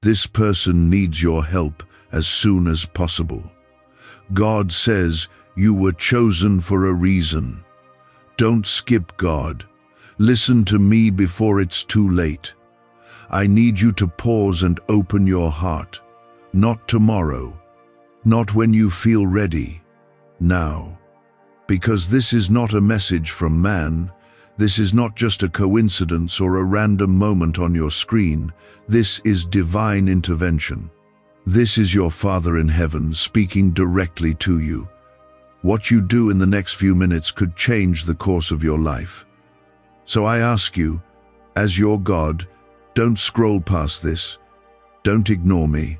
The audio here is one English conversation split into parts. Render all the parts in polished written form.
This person needs your help as soon as possible. God says you were chosen for a reason. Don't skip God. Listen to me before it's too late. I need you to pause and open your heart. Not tomorrow. Not when you feel ready. Now. Because this is not a message from man. This is not just a coincidence or a random moment on your screen. This is divine intervention. This is your Father in heaven speaking directly to you. What you do in the next few minutes could change the course of your life. So I ask you, as your God, don't scroll past this. Don't ignore me.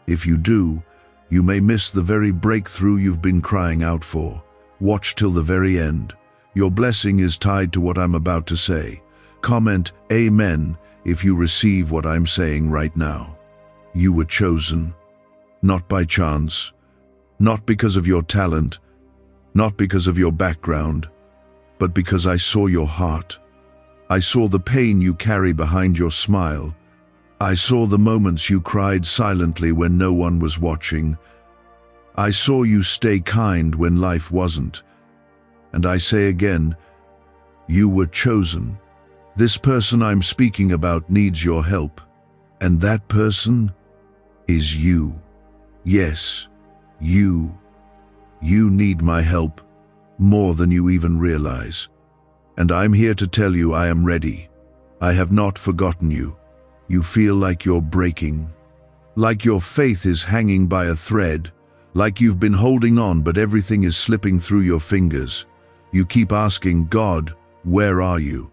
If you do, you may miss the very breakthrough you've been crying out for. Watch till the very end. Your blessing is tied to what I'm about to say. Comment Amen if you receive what I'm saying right now. You were chosen, not by chance, not because of your talent, not because of your background, but because I saw your heart. I saw the pain you carry behind your smile. I saw the moments you cried silently when no one was watching. I saw you stay kind when life wasn't. And I say again, you were chosen. This person I'm speaking about needs your help. And that person is you. Yes, you. You need my help more than you even realize. And I'm here to tell you I am ready. I have not forgotten you. You feel like you're breaking, like your faith is hanging by a thread, like you've been holding on but everything is slipping through your fingers. You keep asking, God, where are you?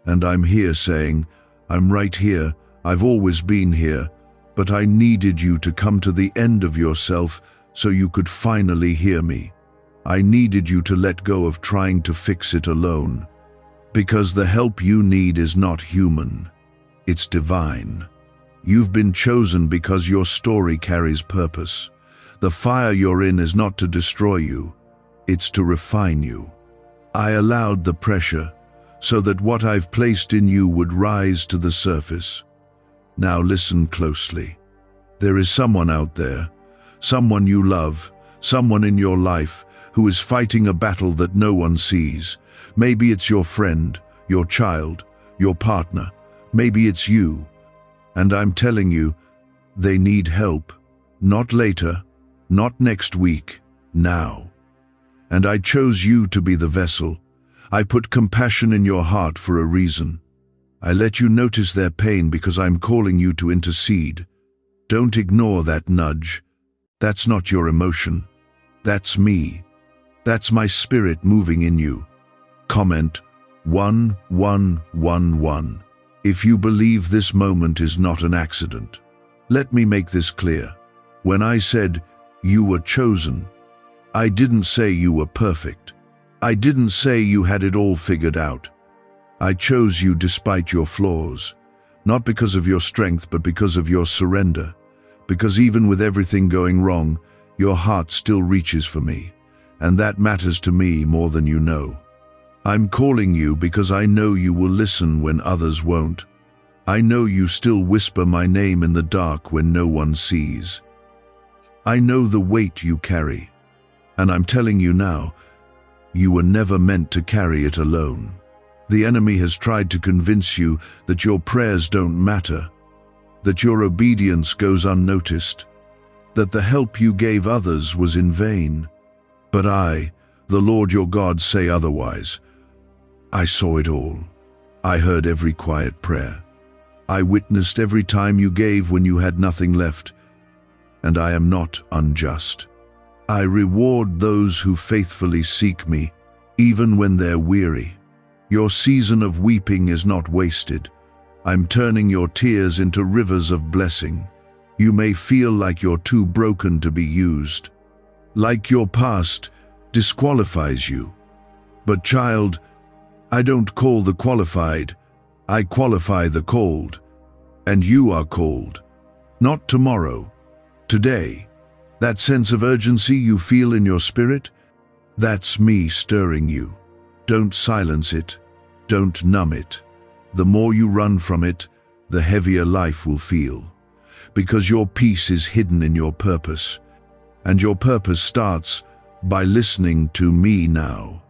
And I'm here saying, I'm right here, I've always been here, but I needed you to come to the end of yourself so you could finally hear me. I needed you to let go of trying to fix it alone. Because the help you need is not human. It's divine. You've been chosen because your story carries purpose. The fire you're in is not to destroy you, it's to refine you. I allowed the pressure so that what I've placed in you would rise to the surface. Now listen closely. There is someone out there, someone you love, someone in your life who is fighting a battle that no one sees. Maybe it's your friend, your child, your partner. Maybe it's you. And I'm telling you, they need help. Not later, not next week, now. And I chose you to be the vessel. I put compassion in your heart for a reason. I let you notice their pain because I'm calling you to intercede. Don't ignore that nudge. That's not your emotion. That's me. That's my spirit moving in you. Comment 1111 if you believe this moment is not an accident. Let me make this clear. When I said you were chosen, I didn't say you were perfect. I didn't say you had it all figured out. I chose you despite your flaws, not because of your strength, but because of your surrender. Because even with everything going wrong, your heart still reaches for me, and that matters to me more than you know. I'm calling you because I know you will listen when others won't. I know you still whisper my name in the dark when no one sees. I know the weight you carry, and I'm telling you now, you were never meant to carry it alone. The enemy has tried to convince you that your prayers don't matter, that your obedience goes unnoticed, that the help you gave others was in vain. But I, the Lord your God, say otherwise. I saw it all. I heard every quiet prayer. I witnessed every time you gave when you had nothing left. And I am not unjust. I reward those who faithfully seek me, even when they're weary. Your season of weeping is not wasted. I'm turning your tears into rivers of blessing. You may feel like you're too broken to be used, like your past disqualifies you. But child, I don't call the qualified, I qualify the called. And you are called. Not tomorrow, today. That sense of urgency you feel in your spirit, that's me stirring you. Don't silence it. Don't numb it. The more you run from it, the heavier life will feel. because your peace is hidden in your purpose. And your purpose starts by listening to me now.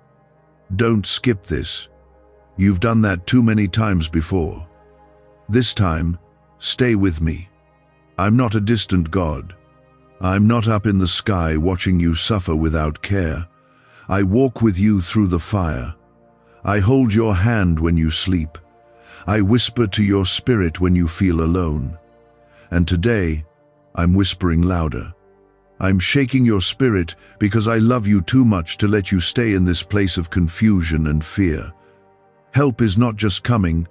Don't skip this. You've done that too many times before. This time, stay with me. I'm not a distant God. I'm not up in the sky watching you suffer without care. I walk with you through the fire. I hold your hand when you sleep. I whisper to your spirit when you feel alone. And today, I'm whispering louder. I'm shaking your spirit because I love you too much to let you stay in this place of confusion and fear. Help is not just coming,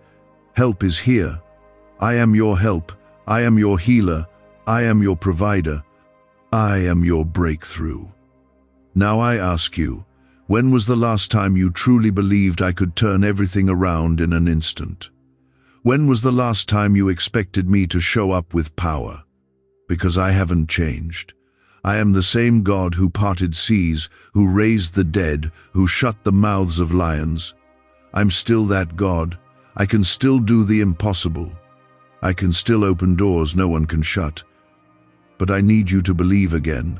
help is here. I am your help, I am your healer, I am your provider, I am your breakthrough. Now I ask you, when was the last time you truly believed I could turn everything around in an instant? When was the last time you expected me to show up with power? Because I haven't changed. I am the same God who parted seas, who raised the dead, who shut the mouths of lions. I'm still that God. I can still do the impossible. I can still open doors no one can shut. But I need you to believe again,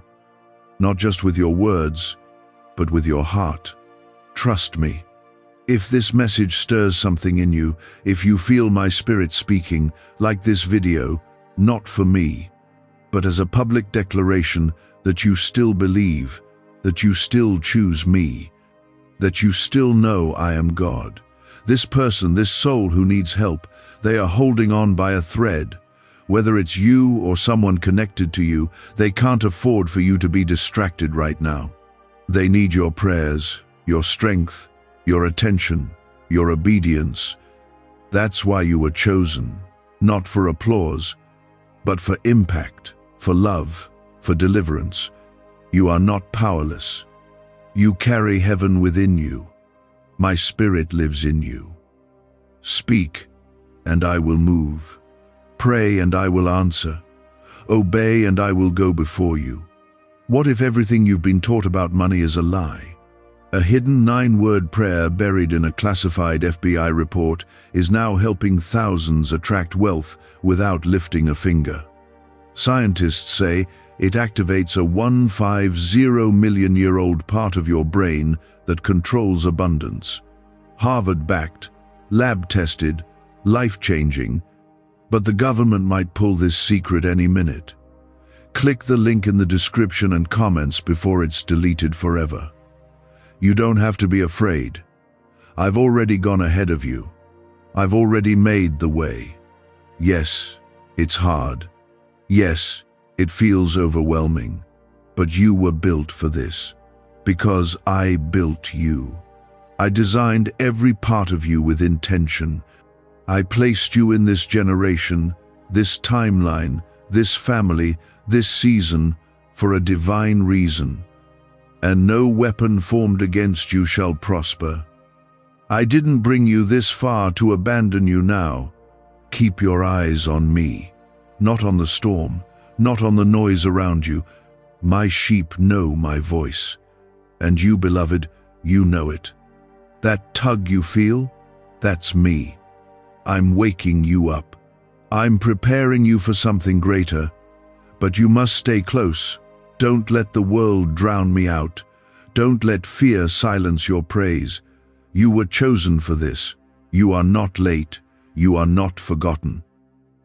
not just with your words, but with your heart. Trust me. If this message stirs something in you, if you feel my spirit speaking, like this video, not for me, but as a public declaration that you still believe, that you still choose me, that you still know I am God. This person, this soul who needs help, they are holding on by a thread. Whether it's you or someone connected to you, they can't afford for you to be distracted right now. They need your prayers, your strength, your attention, your obedience. That's why you were chosen, not for applause, but for impact, for love, for deliverance. You are not powerless. You carry heaven within you. My spirit lives in you. Speak, and I will move. Pray, and I will answer. Obey, and I will go before you. What if everything you've been taught about money is a lie? A hidden 9-word prayer buried in a classified FBI report is now helping thousands attract wealth without lifting a finger. Scientists say it activates a 150-million-year-old part of your brain that controls abundance. Harvard-backed, lab-tested, life-changing, but the government might pull this secret any minute. Click the link in the description and comments before it's deleted forever. You don't have to be afraid. I've already gone ahead of you. I've already made the way. Yes, it's hard. Yes, it feels overwhelming. But you were built for this. Because I built you. I designed every part of you with intention. I placed you in this generation, this timeline, this family, this season, for a divine reason. And no weapon formed against you shall prosper. I didn't bring you this far to abandon you now. Keep your eyes on me, not on the storm, not on the noise around you. My sheep know my voice. And you, beloved, you know it. That tug you feel, that's me. I'm waking you up. I'm preparing you for something greater. But you must stay close. Don't let the world drown me out. Don't let fear silence your praise. You were chosen for this. You are not late. You are not forgotten.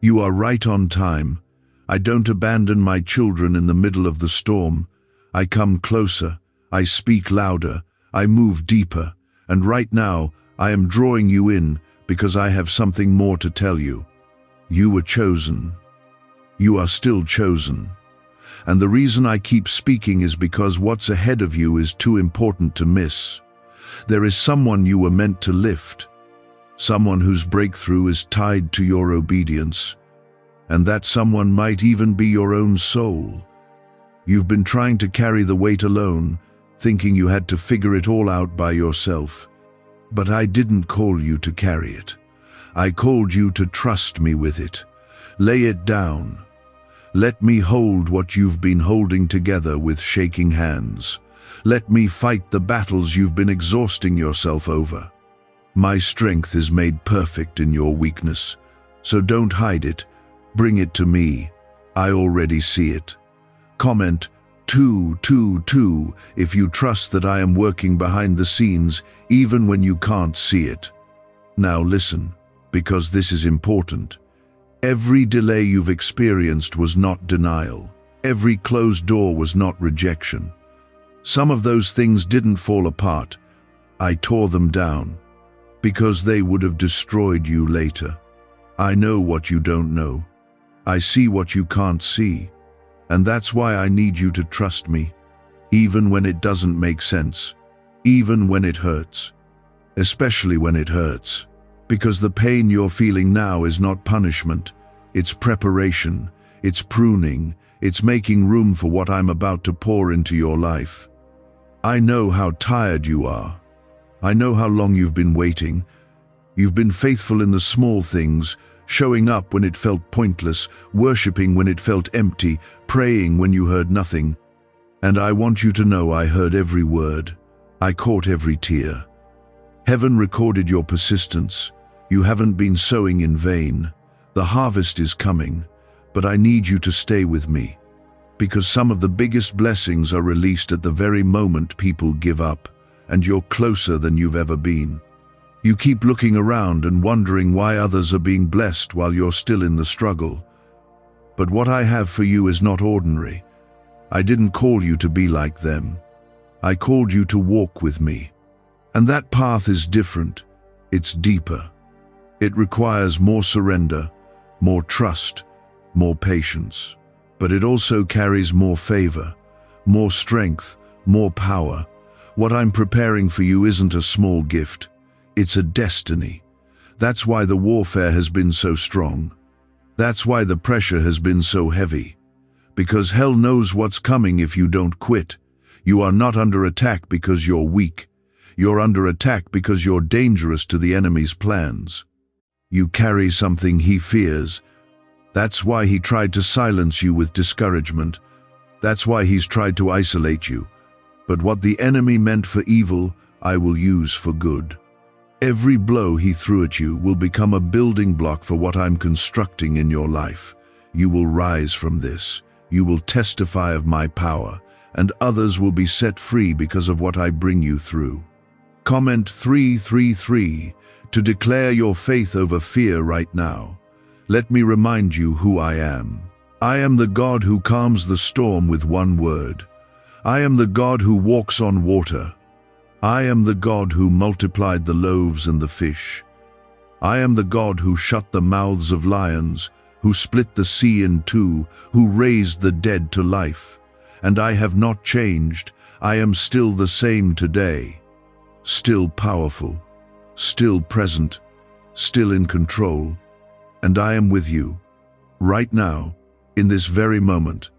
You are right on time. I don't abandon my children in the middle of the storm. I come closer. I speak louder. I move deeper. And right now, I am drawing you in because I have something more to tell you. You were chosen. You are still chosen. And the reason I keep speaking is because what's ahead of you is too important to miss. There is someone you were meant to lift. Someone whose breakthrough is tied to your obedience. And that someone might even be your own soul. You've been trying to carry the weight alone, thinking you had to figure it all out by yourself. But I didn't call you to carry it. I called you to trust me with it. Lay it down. Let me hold what you've been holding together with shaking hands. Let me fight the battles you've been exhausting yourself over. My strength is made perfect in your weakness, so don't hide it. Bring it to me. I already see it. Comment 222 if you trust that I am working behind the scenes even when you can't see it. Now listen, because this is important. Every delay you've experienced was not denial. Every closed door was not rejection. Some of those things didn't fall apart. I tore them down because they would have destroyed you later. I know what you don't know. I see what you can't see. And that's why I need you to trust me, even when it doesn't make sense, even when it hurts, especially when it hurts, because the pain you're feeling now is not punishment, it's preparation, it's pruning, it's making room for what I'm about to pour into your life. I know how tired you are. I know how long you've been waiting. You've been faithful in the small things, showing up when it felt pointless, worshiping when it felt empty, praying when you heard nothing. And I want you to know I heard every word. I caught every tear. Heaven recorded your persistence. You haven't been sowing in vain. The harvest is coming, but I need you to stay with me, because some of the biggest blessings are released at the very moment people give up, and you're closer than you've ever been. You keep looking around and wondering why others are being blessed while you're still in the struggle. But what I have for you is not ordinary. I didn't call you to be like them. I called you to walk with me. And that path is different. It's deeper. It requires more surrender, more trust, more patience. But it also carries more favor, more strength, more power. What I'm preparing for you isn't a small gift. It's a destiny. That's why the warfare has been so strong. That's why the pressure has been so heavy. Because hell knows what's coming if you don't quit. You are not under attack because you're weak. You're under attack because you're dangerous to the enemy's plans. You carry something he fears. That's why he tried to silence you with discouragement. That's why he's tried to isolate you. But what the enemy meant for evil, I will use for good. Every blow he threw at you will become a building block for what I'm constructing in your life. You will rise from this. You will testify of my power, and others will be set free because of what I bring you through. Comment 333 to declare your faith over fear right now. Let me remind you who I am. I am the God who calms the storm with one word. I am the God who walks on water. I am the God who multiplied the loaves and the fish. I am the God who shut the mouths of lions, who split the sea in two, who raised the dead to life. And I have not changed. I am still the same today. Still powerful, still present, still in control. And I am with you, right now, in this very moment.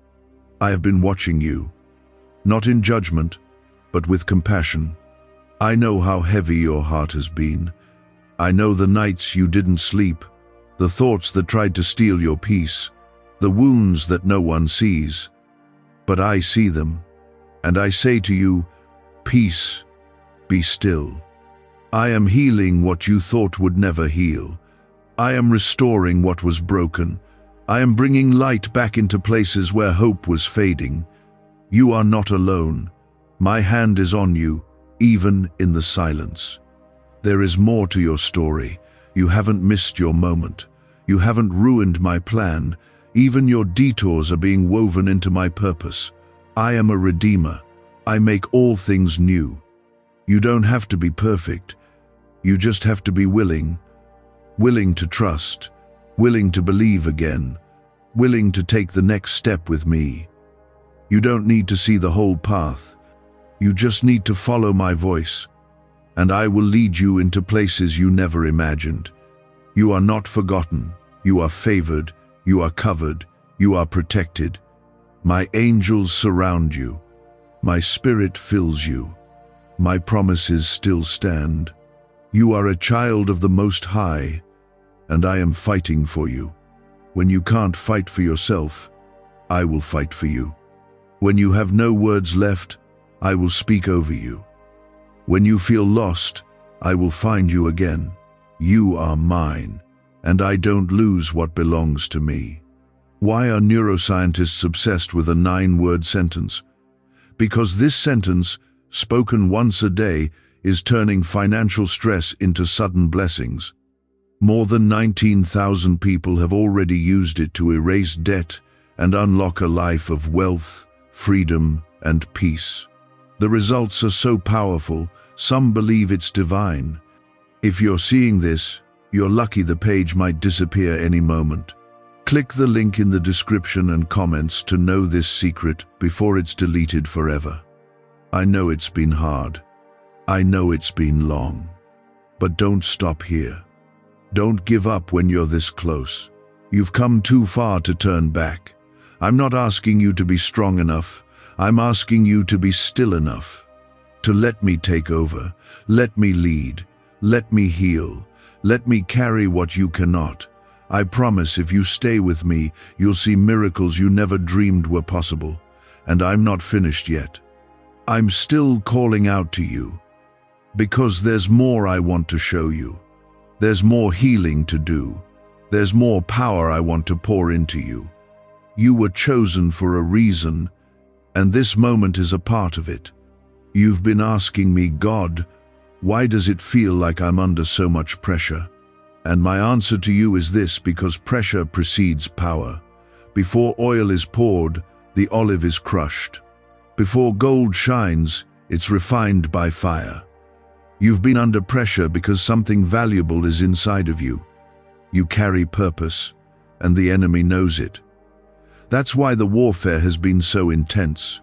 I have been watching you, not in judgment, but with compassion. I know how heavy your heart has been. I know the nights you didn't sleep, the thoughts that tried to steal your peace, the wounds that no one sees. But I see them, and I say to you, peace, be still. I am healing what you thought would never heal. I am restoring what was broken. I am bringing light back into places where hope was fading. You are not alone. My hand is on you, even in the silence. There is more to your story. You haven't missed your moment. You haven't ruined my plan. Even your detours are being woven into my purpose. I am a redeemer. I make all things new. You don't have to be perfect. You just have to be willing. Willing to trust. Willing to believe again. Willing to take the next step with me. You don't need to see the whole path. You just need to follow my voice, and I will lead you into places you never imagined. You are not forgotten. You are favored. You are covered. You are protected. My angels surround you. My spirit fills you. My promises still stand. You are a child of the Most High, and I am fighting for you. When you can't fight for yourself, I will fight for you. When you have no words left, I will speak over you. When you feel lost, I will find you again. You are mine, and I don't lose what belongs to me. Why are neuroscientists obsessed with a 9-word sentence? Because this sentence, spoken once a day, is turning financial stress into sudden blessings. More than 19,000 people have already used it to erase debt and unlock a life of wealth, freedom, and peace. The results are so powerful, some believe it's divine. If you're seeing this, you're lucky. The page might disappear any moment. Click the link in the description and comments to know this secret before it's deleted forever. I know it's been hard. I know it's been long. But don't stop here. Don't give up when you're this close. You've come too far to turn back. I'm not asking you to be strong enough. I'm asking you to be still enough. To let me take over. Let me lead. Let me heal. Let me carry what you cannot. I promise if you stay with me, you'll see miracles you never dreamed were possible. And I'm not finished yet. I'm still calling out to you. Because there's more I want to show you. There's more healing to do. There's more power I want to pour into you. You were chosen for a reason, and this moment is a part of it. You've been asking me, God, why does it feel like I'm under so much pressure? And my answer to you is this: because pressure precedes power. Before oil is poured, the olive is crushed. Before gold shines, it's refined by fire. You've been under pressure because something valuable is inside of you. You carry purpose, and the enemy knows it. That's why the warfare has been so intense.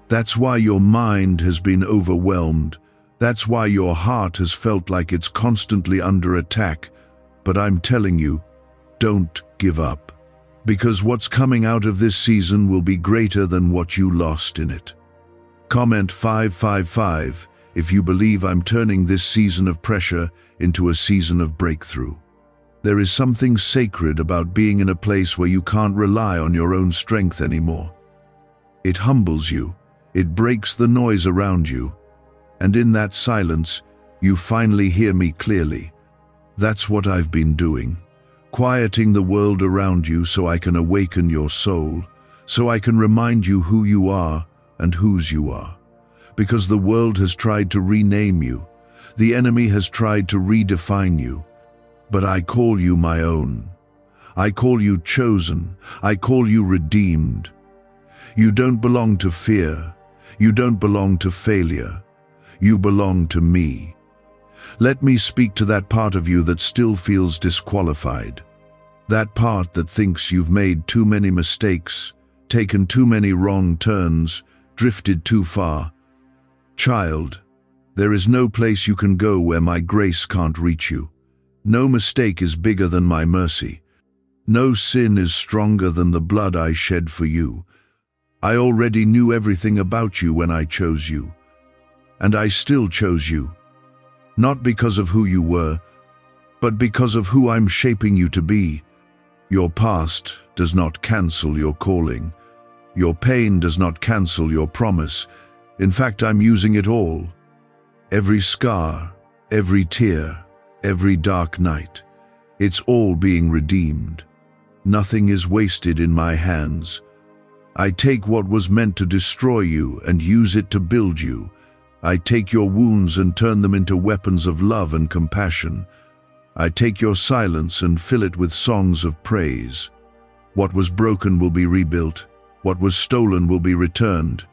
That's why your mind has been overwhelmed. That's why your heart has felt like it's constantly under attack. But I'm telling you, don't give up. Because what's coming out of this season will be greater than what you lost in it. Comment 555 if you believe I'm turning this season of pressure into a season of breakthrough. There is something sacred about being in a place where you can't rely on your own strength anymore. It humbles you, it breaks the noise around you, and in that silence, you finally hear me clearly. That's what I've been doing, quieting the world around you so I can awaken your soul, so I can remind you who you are and whose you are. Because the world has tried to rename you, the enemy has tried to redefine you, but I call you my own. I call you chosen. I call you redeemed. You don't belong to fear. You don't belong to failure. You belong to me. Let me speak to that part of you that still feels disqualified. That part that thinks you've made too many mistakes, taken too many wrong turns, drifted too far. Child, there is no place you can go where my grace can't reach you. No mistake is bigger than my mercy. No sin is stronger than the blood I shed for you. I already knew everything about you when I chose you. And I still chose you. Not because of who you were, but because of who I'm shaping you to be. Your past does not cancel your calling. Your pain does not cancel your promise. In fact, I'm using it all. Every scar, every tear, every dark night. It's all being redeemed. Nothing is wasted in my hands. I take what was meant to destroy you and use it to build you. I take your wounds and turn them into weapons of love and compassion. I take your silence and fill it with songs of praise. What was broken will be rebuilt. What was stolen will be returned.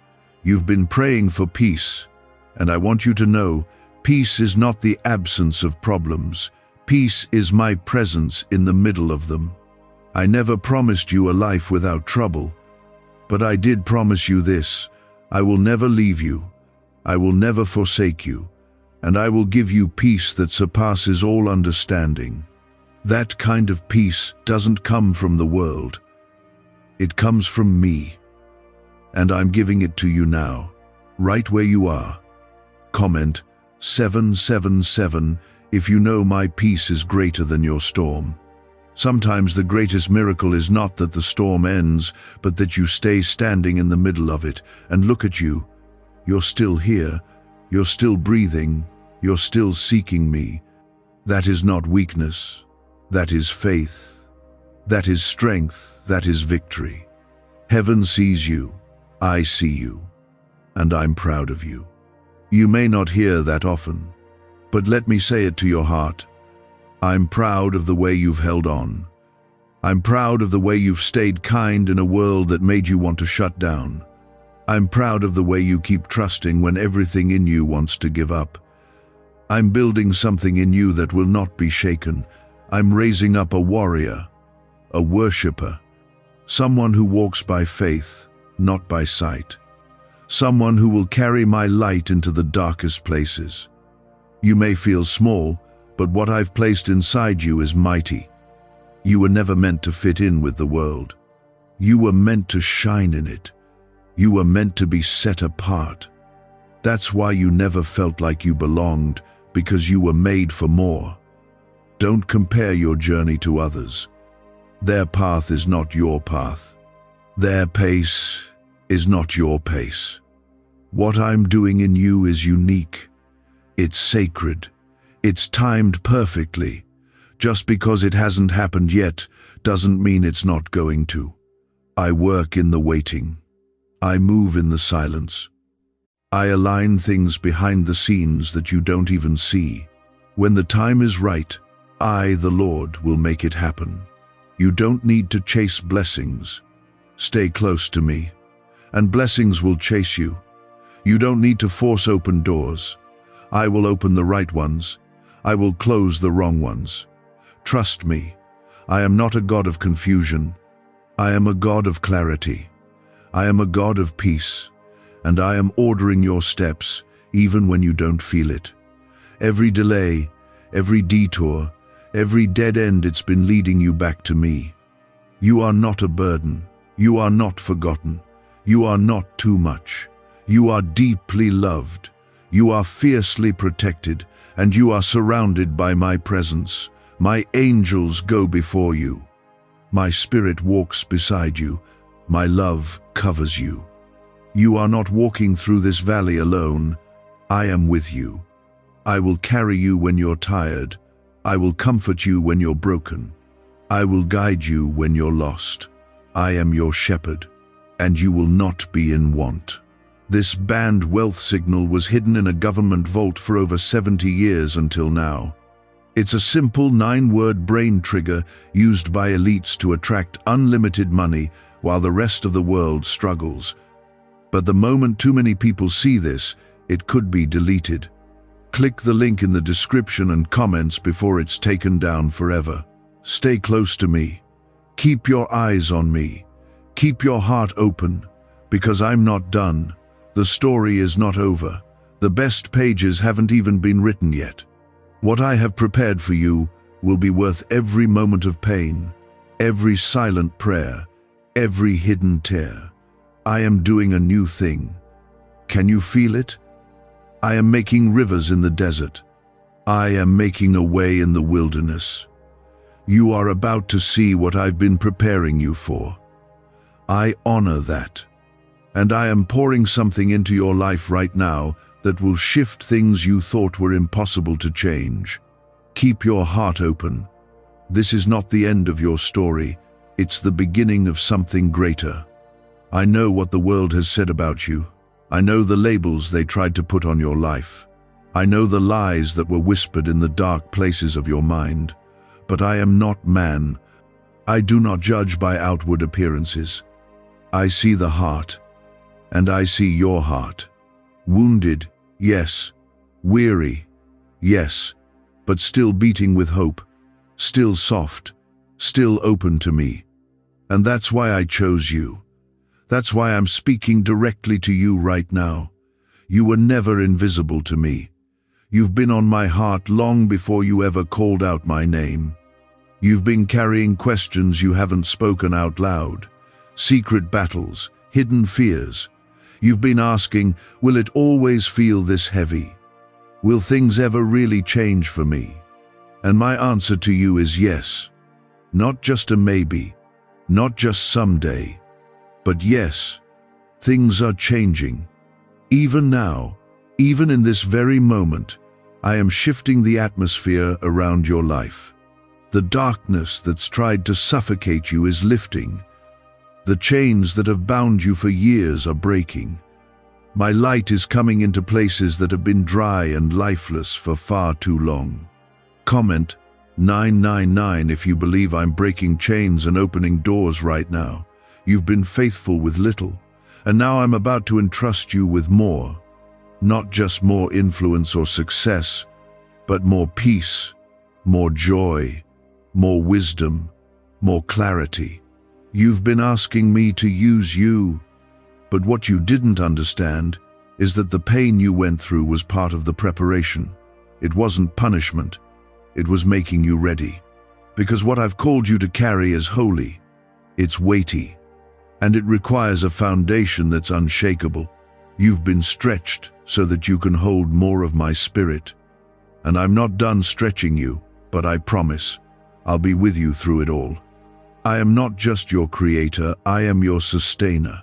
You've been praying for peace, and I want you to know, peace is not the absence of problems. Peace is my presence in the middle of them. I never promised you a life without trouble, but I did promise you this: I will never leave you. I will never forsake you, and I will give you peace that surpasses all understanding. That kind of peace doesn't come from the world. It comes from me, and I'm giving it to you now, right where you are. Comment 777 if you know my peace is greater than your storm. Sometimes the greatest miracle is not that the storm ends, but that you stay standing in the middle of it, and look at you. You're still here. You're still breathing. You're still seeking me. That is not weakness. That is faith. That is strength. that is victory. Heaven sees you, I see you, and I'm proud of you. You may not hear that often, but let me say it to your heart. I'm proud of the way you've held on. I'm proud of the way you've stayed kind in a world that made you want to shut down. I'm proud of the way you keep trusting when everything in you wants to give up. I'm building something in you that will not be shaken. I'm raising up a warrior, a worshipper, someone who walks by faith, not by sight, someone who will carry my light into the darkest places. You may feel small, but what I've placed inside you is mighty. You were never meant to fit in with the world. You were meant to shine in it. You were meant to be set apart. That's why you never felt like you belonged, because you were made for more. Don't compare your journey to others. Their path is not your path. Their pace is not your pace. What I'm doing in you is unique. It's sacred. It's timed perfectly. Just because it hasn't happened yet doesn't mean it's not going to. I work in the waiting. I move in the silence. I align things behind the scenes that you don't even see. When the time is right, I, the Lord, will make it happen. You don't need to chase blessings. Stay close to me, and blessings will chase you. You don't need to force open doors. I will open the right ones. I will close the wrong ones. Trust me, I am not a God of confusion. I am a God of clarity. I am a God of peace, and I am ordering your steps even when you don't feel it. Every delay, every detour, every dead end, it's been leading you back to me. You are not a burden. You are not forgotten. You are not too much. You are deeply loved. You are fiercely protected, and you are surrounded by my presence. My angels go before you. My spirit walks beside you. My love covers you. You are not walking through this valley alone. I am with you. I will carry you when you're tired. I will comfort you when you're broken. I will guide you when you're lost. I am your shepherd, and you will not be in want. This banned wealth signal was hidden in a government vault for over 70 years until now. It's a simple 9-word brain trigger used by elites to attract unlimited money while the rest of the world struggles. But the moment too many people see this, it could be deleted. Click the link in the description and comments before it's taken down forever. Stay close to me. Keep your eyes on me. Keep your heart open, because I'm not done. The story is not over. The best pages haven't even been written yet. What I have prepared for you will be worth every moment of pain, every silent prayer, every hidden tear. I am doing a new thing. Can you feel it? I am making rivers in the desert. I am making a way in the wilderness. You are about to see what I've been preparing you for. I honor that. And I am pouring something into your life right now that will shift things you thought were impossible to change. Keep your heart open. This is not the end of your story. It's the beginning of something greater. I know what the world has said about you. I know the labels they tried to put on your life. I know the lies that were whispered in the dark places of your mind. But I am not man. I do not judge by outward appearances. I see the heart, and I see your heart. Wounded, yes. Weary, yes. But still beating with hope, still soft, still open to me. And that's why I chose you. That's why I'm speaking directly to you right now. You were never invisible to me. You've been on my heart long before you ever called out my name. You've been carrying questions you haven't spoken out loud, secret battles, hidden fears. You've been asking, will it always feel this heavy? Will things ever really change for me? And my answer to you is yes. Not just a maybe, not just someday, but yes, things are changing. Even now, even in this very moment, I am shifting the atmosphere around your life. The darkness that's tried to suffocate you is lifting. The chains that have bound you for years are breaking. My light is coming into places that have been dry and lifeless for far too long. Comment 999 if you believe I'm breaking chains and opening doors right now. You've been faithful with little, and now I'm about to entrust you with more. Not just more influence or success, but more peace, more joy, more wisdom, more clarity. You've been asking me to use you, but what you didn't understand is that the pain you went through was part of the preparation. It wasn't punishment. It was making you ready. Because what I've called you to carry is holy. It's weighty. And it requires a foundation that's unshakable. You've been stretched so that you can hold more of my spirit. And I'm not done stretching you, but I promise I'll be with you through it all. I am not just your creator, I am your sustainer.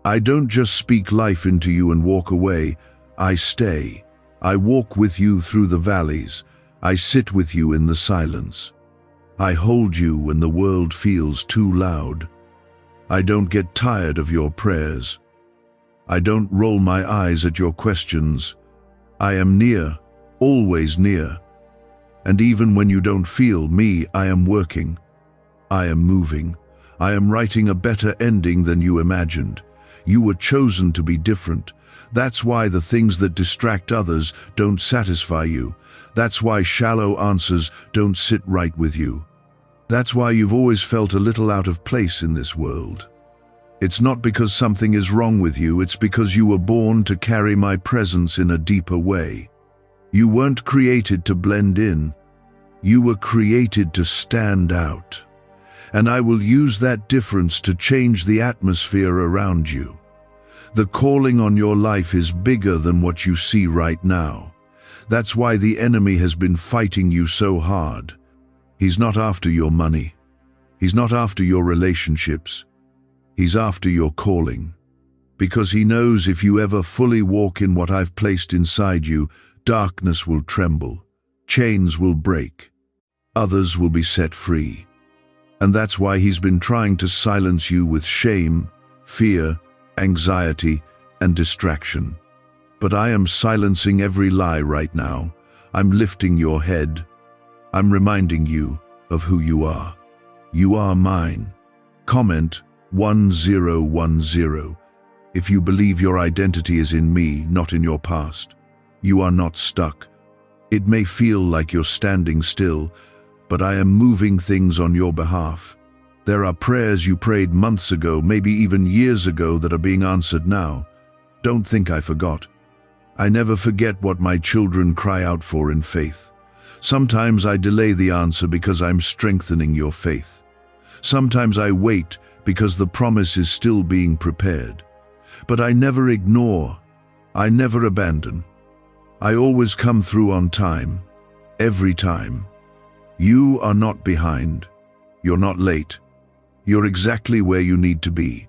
I don't just speak life into you and walk away. I stay. I walk with you through the valleys. I sit with you in the silence. I hold you when the world feels too loud. I don't get tired of your prayers. I don't roll my eyes at your questions. I am near, always near. And even when you don't feel me, I am working. I am moving. I am writing a better ending than you imagined. You were chosen to be different. That's why the things that distract others don't satisfy you. That's why shallow answers don't sit right with you. That's why you've always felt a little out of place in this world. It's not because something is wrong with you, it's because you were born to carry my presence in a deeper way. You weren't created to blend in. You were created to stand out. And I will use that difference to change the atmosphere around you. The calling on your life is bigger than what you see right now. That's why the enemy has been fighting you so hard. He's not after your money. He's not after your relationships. He's after your calling. Because he knows if you ever fully walk in what I've placed inside you, darkness will tremble, chains will break, others will be set free. And that's why he's been trying to silence you with shame, fear, anxiety, and distraction. But I am silencing every lie right now. I'm lifting your head. I'm reminding you of who you are. You are mine. Comment 1010 if you believe your identity is in me, not in your past. You are not stuck. It may feel like you're standing still, but I am moving things on your behalf. There are prayers you prayed months ago, maybe even years ago, that are being answered now. Don't think I forgot. I never forget what my children cry out for in faith. Sometimes I delay the answer because I'm strengthening your faith. Sometimes I wait because the promise is still being prepared. But I never ignore. I never abandon. I always come through on time. Every time. You are not behind. You're not late. You're exactly where you need to be.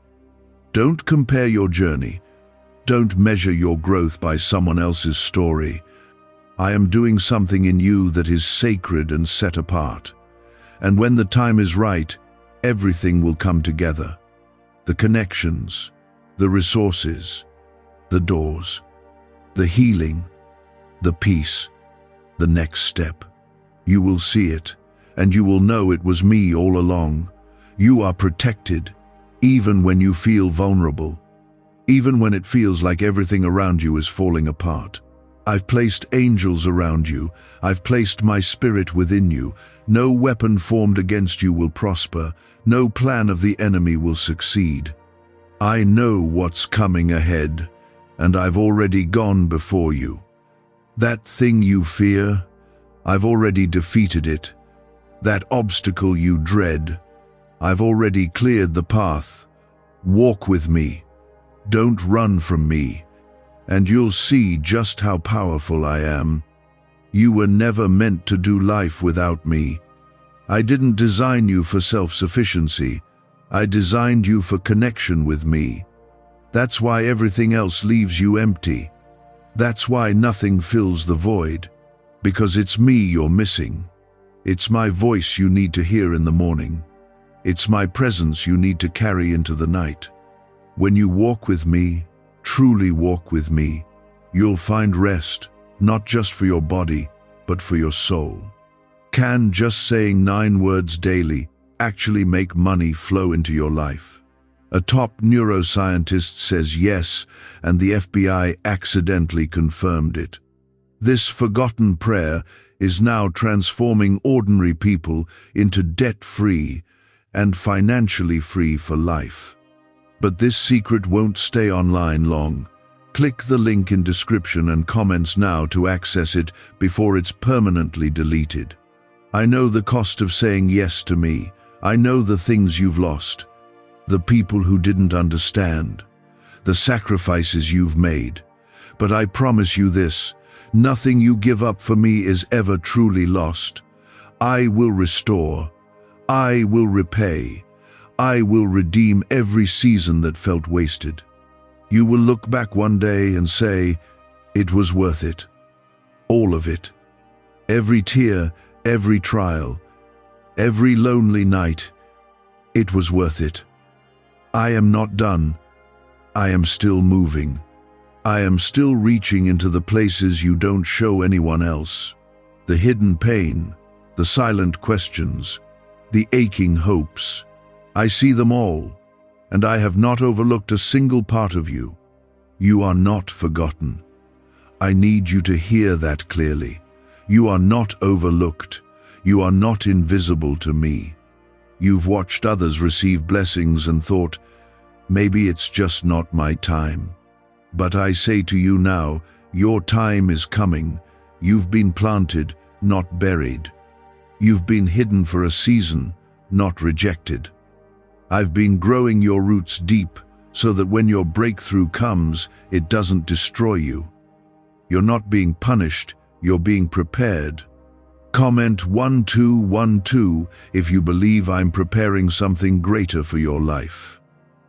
Don't compare your journey. Don't measure your growth by someone else's story. I am doing something in you that is sacred and set apart. And when the time is right, everything will come together. The connections, the resources, the doors, the healing, the peace, the next step. You will see it, and you will know it was me all along. You are protected, even when you feel vulnerable, even when it feels like everything around you is falling apart. I've placed angels around you. I've placed my spirit within you. No weapon formed against you will prosper. No plan of the enemy will succeed. I know what's coming ahead, and I've already gone before you. That thing you fear, I've already defeated it. That obstacle you dread, I've already cleared the path. Walk with me. Don't run from me. And you'll see just how powerful I am. You were never meant to do life without me. I didn't design you for self-sufficiency. I designed you for connection with me. That's why everything else leaves you empty. That's why nothing fills the void. Because it's me you're missing. It's my voice you need to hear in the morning. It's my presence you need to carry into the night. When you walk with me, truly walk with me, you'll find rest, not just for your body, but for your soul. Can just saying 9 words daily actually make money flow into your life? A top neuroscientist says yes, and the FBI accidentally confirmed it. This forgotten prayer is now transforming ordinary people into debt-free and financially free for life. But this secret won't stay online long. Click the link in description and comments now to access it before it's permanently deleted. I know the cost of saying yes to me. I know the things you've lost, the people who didn't understand, the sacrifices you've made. But I promise you this, nothing you give up for me is ever truly lost. I will restore. I will repay. I will redeem every season that felt wasted. You will look back one day and say, it was worth it. All of it. Every tear, every trial, every lonely night, it was worth it. I am not done. I am still moving. I am still reaching into the places you don't show anyone else. The hidden pain, the silent questions, the aching hopes. I see them all, and I have not overlooked a single part of you. You are not forgotten. I need you to hear that clearly. You are not overlooked. You are not invisible to me. You've watched others receive blessings and thought, maybe it's just not my time. But I say to you now, your time is coming. You've been planted, not buried. You've been hidden for a season, not rejected. I've been growing your roots deep so that when your breakthrough comes, it doesn't destroy you. You're not being punished, you're being prepared. Comment 1212 if you believe I'm preparing something greater for your life.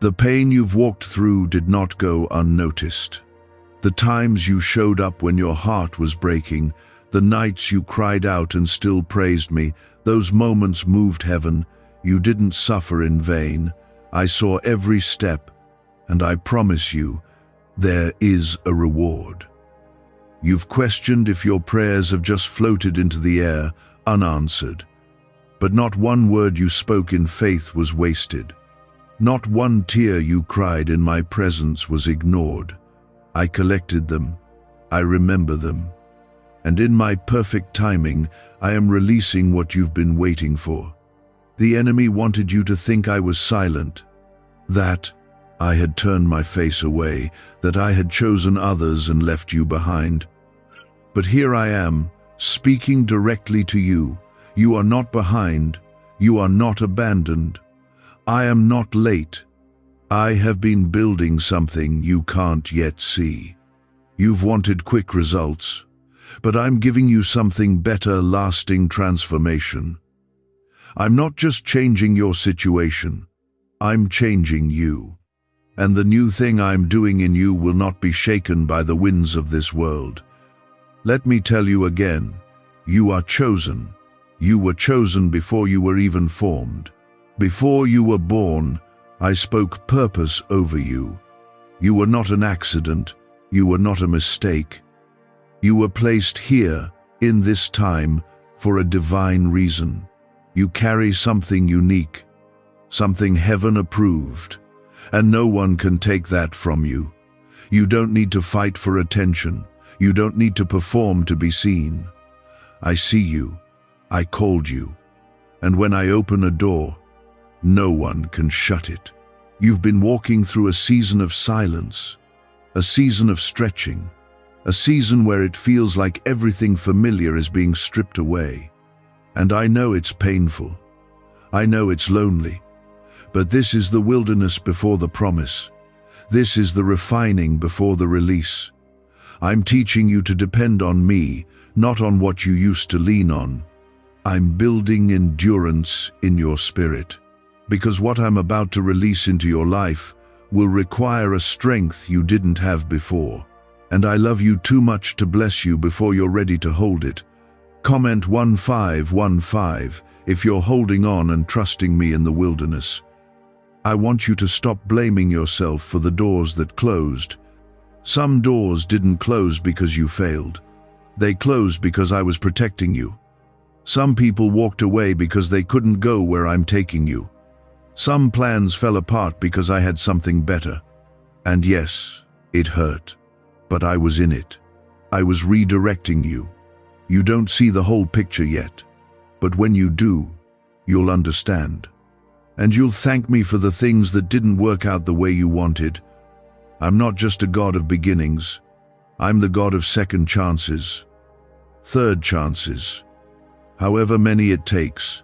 The pain you've walked through did not go unnoticed. The times you showed up when your heart was breaking, the nights you cried out and still praised me, those moments moved heaven. You didn't suffer in vain. I saw every step, and I promise you, there is a reward. You've questioned if your prayers have just floated into the air, unanswered. But not one word you spoke in faith was wasted. Not one tear you cried in my presence was ignored. I collected them. I remember them. And in my perfect timing, I am releasing what you've been waiting for. The enemy wanted you to think I was silent, that I had turned my face away, that I had chosen others and left you behind. But here I am, speaking directly to you. You are not behind. You are not abandoned. I am not late. I have been building something you can't yet see. You've wanted quick results, but I'm giving you something better, lasting transformation. I'm not just changing your situation. I'm changing you. And the new thing I'm doing in you will not be shaken by the winds of this world. Let me tell you again, you are chosen. You were chosen before you were even formed. Before you were born, I spoke purpose over you. You were not an accident. You were not a mistake. You were placed here, in this time, for a divine reason. You carry something unique, something heaven approved, and no one can take that from you. You don't need to fight for attention. You don't need to perform to be seen. I see you. I called you. And when I open a door, no one can shut it. You've been walking through a season of silence, a season of stretching, a season where it feels like everything familiar is being stripped away. And I know it's painful. I know it's lonely. But this is the wilderness before the promise. This is the refining before the release. I'm teaching you to depend on me, not on what you used to lean on. I'm building endurance in your spirit, because what I'm about to release into your life will require a strength you didn't have before. And I love you too much to bless you before you're ready to hold it. Comment 1515 if you're holding on and trusting me in the wilderness. I want you to stop blaming yourself for the doors that closed. Some doors didn't close because you failed. They closed because I was protecting you. Some people walked away because they couldn't go where I'm taking you. Some plans fell apart because I had something better. And yes, it hurt, but I was in it. I was redirecting you. You don't see the whole picture yet, but when you do, you'll understand. And you'll thank me for the things that didn't work out the way you wanted. I'm not just a God of beginnings. I'm the God of second chances, third chances, however many it takes.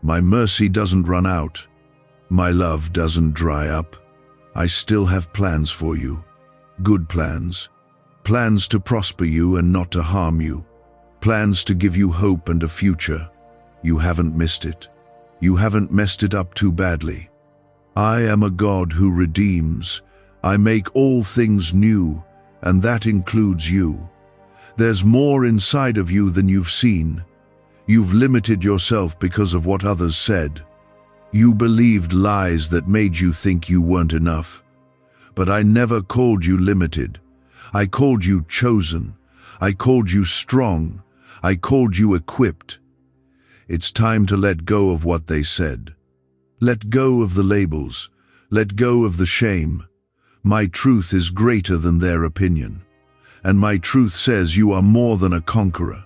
My mercy doesn't run out. My love doesn't dry up. I still have plans for you. Good plans. Plans to prosper you and not to harm you. Plans to give you hope and a future. You haven't missed it. You haven't messed it up too badly. I am a God who redeems. I make all things new, and that includes you. There's more inside of you than you've seen. You've limited yourself because of what others said. You believed lies that made you think you weren't enough. But I never called you limited. I called you chosen. I called you strong. I called you equipped. It's time to let go of what they said. Let go of the labels. Let go of the shame. My truth is greater than their opinion. And my truth says you are more than a conqueror.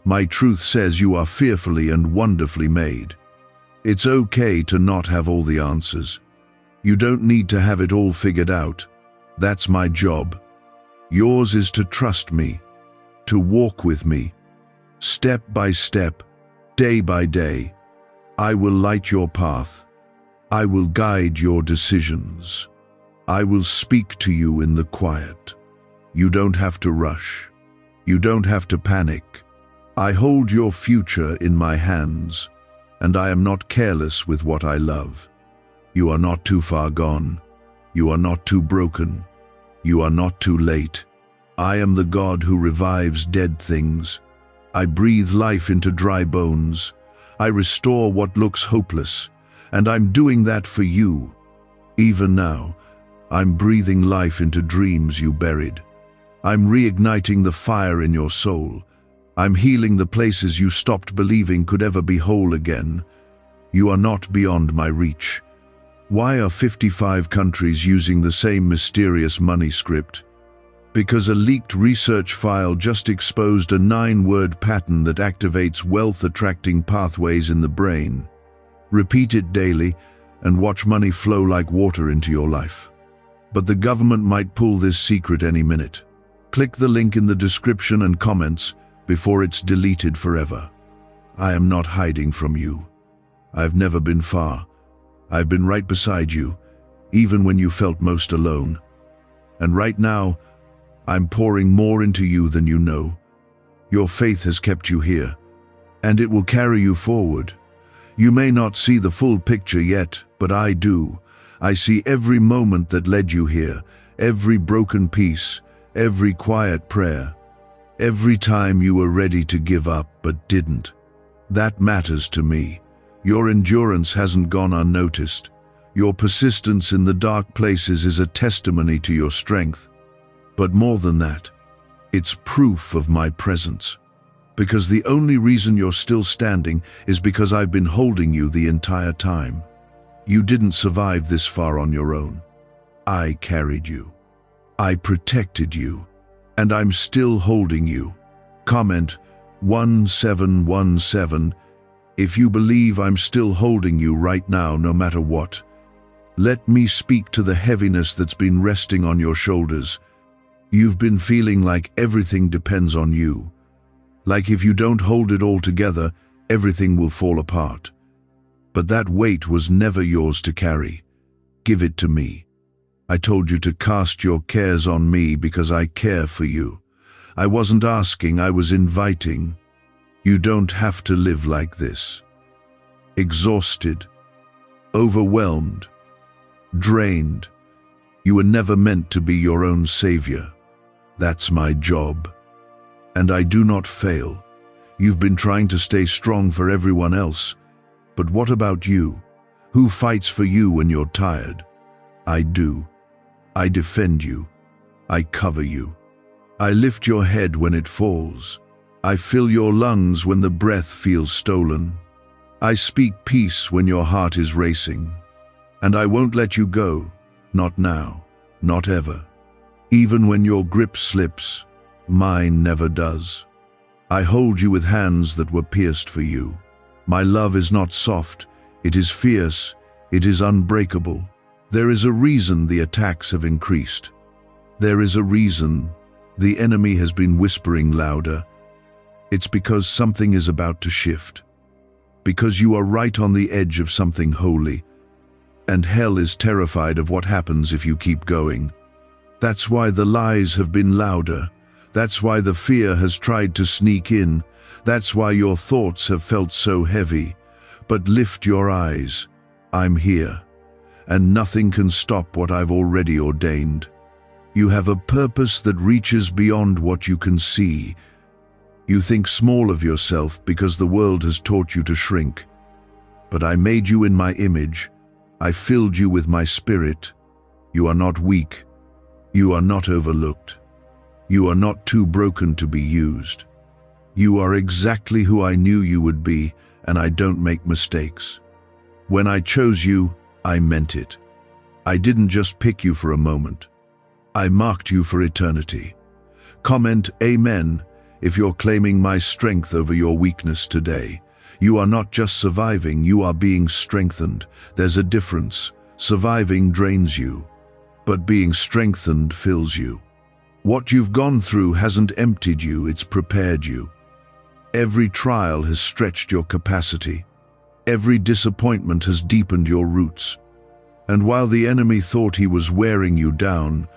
My truth says you are fearfully and wonderfully made. It's okay to not have all the answers. You don't need to have it all figured out. That's my job. Yours is to trust me, to walk with me, step by step, day by day. I will light your path. I will guide your decisions. I will speak to you in the quiet. You don't have to rush. You don't have to panic. I hold your future in my hands, and I am not careless with what I love. You are not too far gone. You are not too broken. You are not too late. I am the God who revives dead things. I breathe life into dry bones. I restore what looks hopeless, and I'm doing that for you. Even now, I'm breathing life into dreams you buried. I'm reigniting the fire in your soul. I'm healing the places you stopped believing could ever be whole again. You are not beyond my reach. Why are 55 countries using the same mysterious money script? Because a leaked research file just exposed a 9-word pattern that activates wealth-attracting pathways in the brain. Repeat it daily and watch money flow like water into your life. But the government might pull this secret any minute. Click the link in the description and comments before it's deleted forever. I am not hiding from you. I've never been far. I've been right beside you, even when you felt most alone. And right now, I'm pouring more into you than you know. Your faith has kept you here, and it will carry you forward. You may not see the full picture yet, but I do. I see every moment that led you here, every broken piece, every quiet prayer, every time you were ready to give up but didn't. That matters to me. Your endurance hasn't gone unnoticed. Your persistence in the dark places is a testimony to your strength. But more than that, it's proof of my presence. Because the only reason you're still standing is because I've been holding you the entire time. You didn't survive this far on your own. I carried you. I protected you. And I'm still holding you. Comment 1717 if you believe I'm still holding you right now, no matter what. Let me speak to the heaviness that's been resting on your shoulders. You've been feeling like everything depends on you. Like if you don't hold it all together, everything will fall apart. But that weight was never yours to carry. Give it to me. I told you to cast your cares on me because I care for you. I wasn't asking, I was inviting. You don't have to live like this. Exhausted, overwhelmed, drained. You were never meant to be your own savior. That's my job. And I do not fail. You've been trying to stay strong for everyone else, But what about you? Who fights for you when you're tired? I do. I defend you. I cover you. I lift your head when it falls. I fill your lungs when the breath feels stolen. I speak peace when your heart is racing. And I won't let you go, not now, not ever. Even when your grip slips, mine never does. I hold you with hands that were pierced for you. My love is not soft, it is fierce, it is unbreakable. There is a reason the attacks have increased. There is a reason the enemy has been whispering louder. It's because something is about to shift. Because you are right on the edge of something holy, and hell is terrified of what happens if you keep going. That's why the lies have been louder. That's why the fear has tried to sneak in. That's why your thoughts have felt so heavy. But lift your eyes. I'm here, and nothing can stop what I've already ordained. You have a purpose that reaches beyond what you can see. You think small of yourself because the world has taught you to shrink. But I made you in my image. I filled you with my spirit. You are not weak. You are not overlooked. You are not too broken to be used. You are exactly who I knew you would be, and I don't make mistakes. When I chose you, I meant it. I didn't just pick you for a moment. I marked you for eternity. Comment Amen if you're claiming my strength over your weakness today. You are not just surviving, you are being strengthened. There's a difference. Surviving drains you, but being strengthened fills you. What you've gone through hasn't emptied you, it's prepared you. Every trial has stretched your capacity. Every disappointment has deepened your roots. And while the enemy thought he was wearing you down,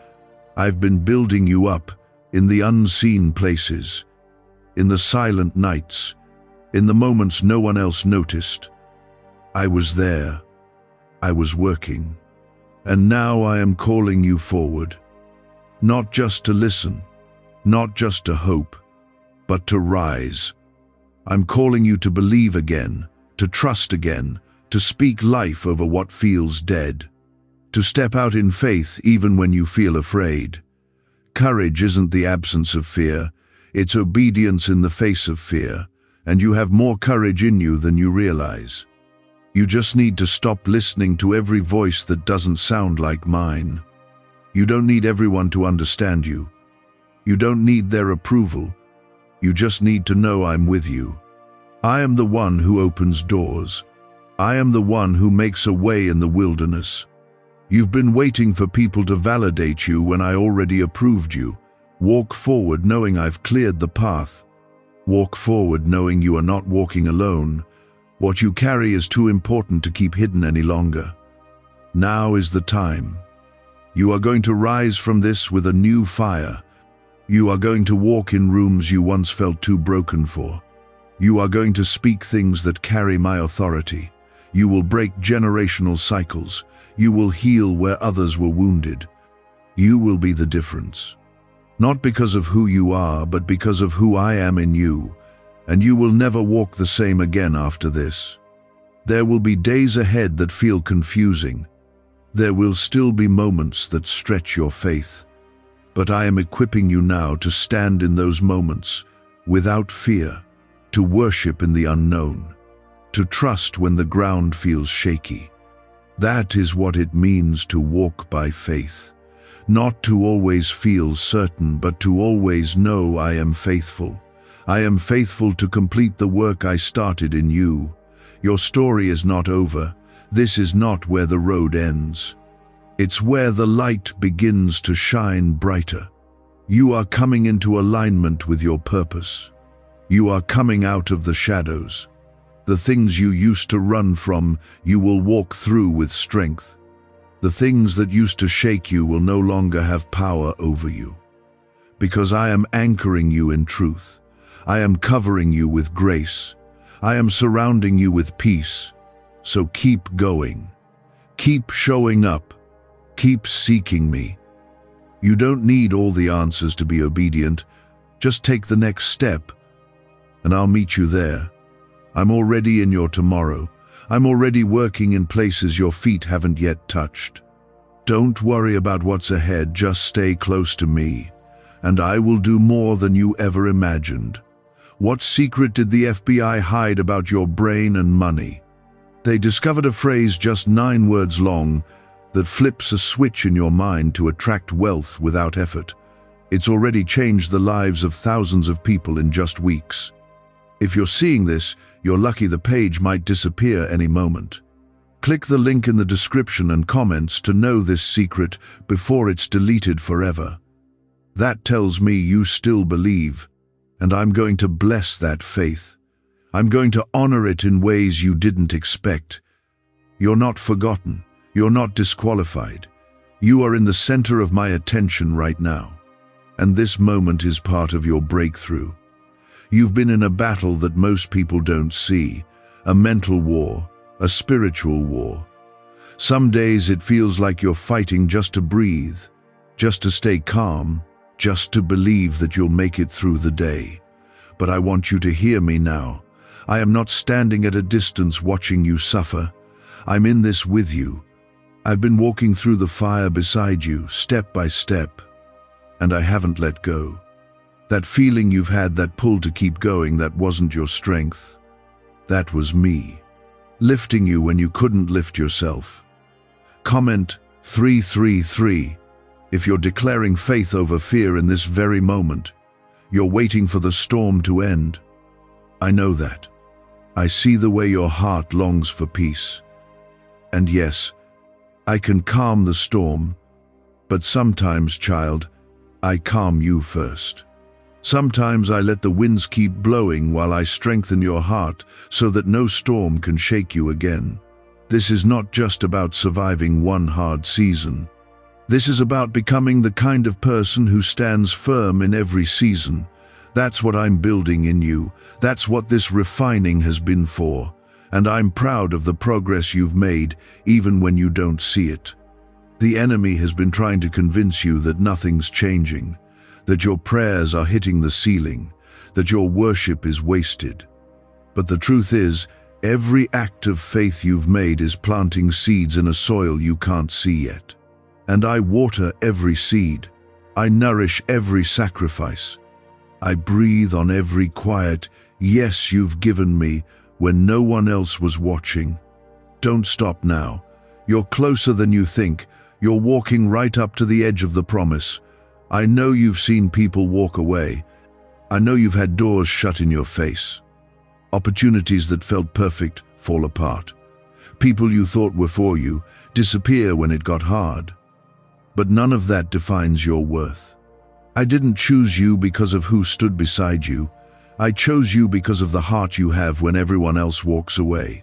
I've been building you up in the unseen places, in the silent nights, in the moments no one else noticed. I was there. I was working. And now I am calling you forward. Not just to listen, not just to hope, but to rise. I'm calling you to believe again, to trust again, to speak life over what feels dead, to step out in faith even when you feel afraid. Courage isn't the absence of fear, it's obedience in the face of fear, and you have more courage in you than you realize. You just need to stop listening to every voice that doesn't sound like mine. You don't need everyone to understand you. You don't need their approval. You just need to know I'm with you. I am the one who opens doors. I am the one who makes a way in the wilderness. You've been waiting for people to validate you when I already approved you. Walk forward knowing I've cleared the path. Walk forward knowing you are not walking alone. What you carry is too important to keep hidden any longer. Now is the time. You are going to rise from this with a new fire. You are going to walk in rooms you once felt too broken for. You are going to speak things that carry my authority. You will break generational cycles. You will heal where others were wounded. You will be the difference. Not because of who you are, but because of who I am in you. And you will never walk the same again after this. There will be days ahead that feel confusing. There will still be moments that stretch your faith. But I am equipping you now to stand in those moments without fear, to worship in the unknown, to trust when the ground feels shaky. That is what it means to walk by faith. Not to always feel certain, but to always know I am faithful. I am faithful to complete the work I started in you. Your story is not over. This is not where the road ends. It's where the light begins to shine brighter. You are coming into alignment with your purpose. You are coming out of the shadows. The things you used to run from, you will walk through with strength. The things that used to shake you will no longer have power over you. Because I am anchoring you in truth. I am covering you with grace. I am surrounding you with peace. So keep going. Keep showing up. Keep seeking me. You don't need all the answers to be obedient. Just take the next step, and I'll meet you there. I'm already in your tomorrow. I'm already working in places your feet haven't yet touched. Don't worry about what's ahead, just stay close to me, and I will do more than you ever imagined. What secret did the FBI hide about your brain and money? They discovered a phrase just 9 words long that flips a switch in your mind to attract wealth without effort. It's already changed the lives of thousands of people in just weeks. If you're seeing this, you're lucky. The page might disappear any moment. Click the link in the description and comments to know this secret before it's deleted forever. That tells me you still believe, and I'm going to bless that faith. I'm going to honor it in ways you didn't expect. You're not forgotten. You're not disqualified. You are in the center of my attention right now. And this moment is part of your breakthrough. You've been in a battle that most people don't see, a mental war, a spiritual war. Some days it feels like you're fighting just to breathe, just to stay calm, just to believe that you'll make it through the day. But I want you to hear me now. I am not standing at a distance watching you suffer. I'm in this with you. I've been walking through the fire beside you, step by step, and I haven't let go. That feeling you've had, that pull to keep going, that wasn't your strength. That was me, lifting you when you couldn't lift yourself. Comment 333 if you're declaring faith over fear in this very moment. You're waiting for the storm to end. I know that. I see the way your heart longs for peace. And yes, I can calm the storm, but sometimes, child, I calm you first. Sometimes I let the winds keep blowing while I strengthen your heart so that no storm can shake you again. This is not just about surviving one hard season. This is about becoming the kind of person who stands firm in every season. That's what I'm building in you. That's what this refining has been for. And I'm proud of the progress you've made, even when you don't see it. The enemy has been trying to convince you that nothing's changing, that your prayers are hitting the ceiling, that your worship is wasted. But the truth is, every act of faith you've made is planting seeds in a soil you can't see yet. And I water every seed. I nourish every sacrifice. I breathe on every quiet yes you've given me when no one else was watching. Don't stop now. You're closer than you think. You're walking right up to the edge of the promise. I know you've seen people walk away. I know you've had doors shut in your face. Opportunities that felt perfect fall apart. People you thought were for you disappear when it got hard. But none of that defines your worth. I didn't choose you because of who stood beside you. I chose you because of the heart you have when everyone else walks away.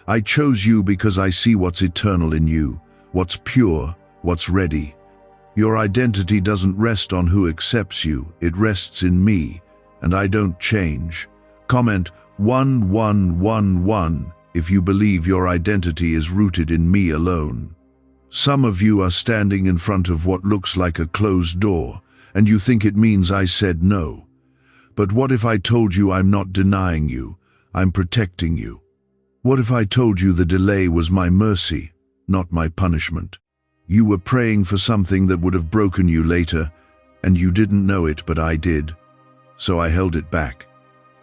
I chose you because I see what's eternal in you, what's pure, what's ready. Your identity doesn't rest on who accepts you, it rests in me, and I don't change. Comment 1111 if you believe your identity is rooted in me alone. Some of you are standing in front of what looks like a closed door, and you think it means I said no. But what if I told you I'm not denying you, I'm protecting you? What if I told you the delay was my mercy, not my punishment? You were praying for something that would have broken you later, and you didn't know it, but I did. So I held it back,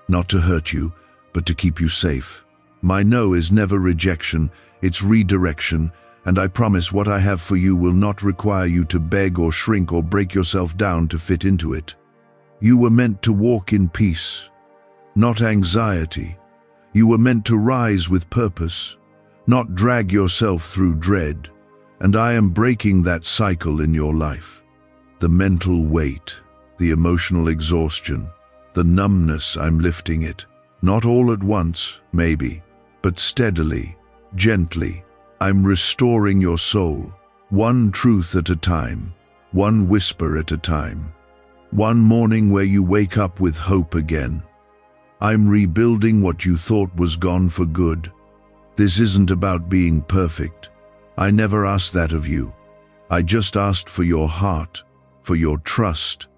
not to hurt you, but to keep you safe. My no is never rejection, it's redirection, and I promise what I have for you will not require you to beg or shrink or break yourself down to fit into it. You were meant to walk in peace, not anxiety. You were meant to rise with purpose, not drag yourself through dread. And I am breaking that cycle in your life. The mental weight, the emotional exhaustion, the numbness, I'm lifting it. Not all at once, maybe, but steadily, gently. I'm restoring your soul, one truth at a time, one whisper at a time. One morning where you wake up with hope again. I'm rebuilding what you thought was gone for good. This isn't about being perfect. I never asked that of you. I just asked for your heart, for your trust,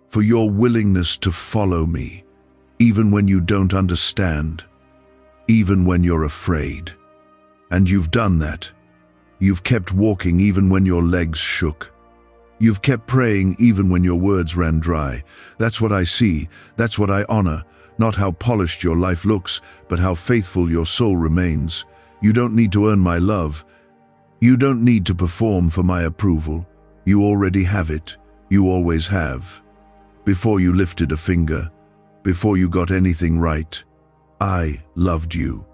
for your willingness to follow me, even when you don't understand, even when you're afraid. And you've done that. You've kept walking even when your legs shook. You've kept praying even when your words ran dry. That's what I see. That's what I honor. Not how polished your life looks, but how faithful your soul remains. You don't need to earn my love. You don't need to perform for my approval. You already have it. You always have. Before you lifted a finger, before you got anything right, I loved you.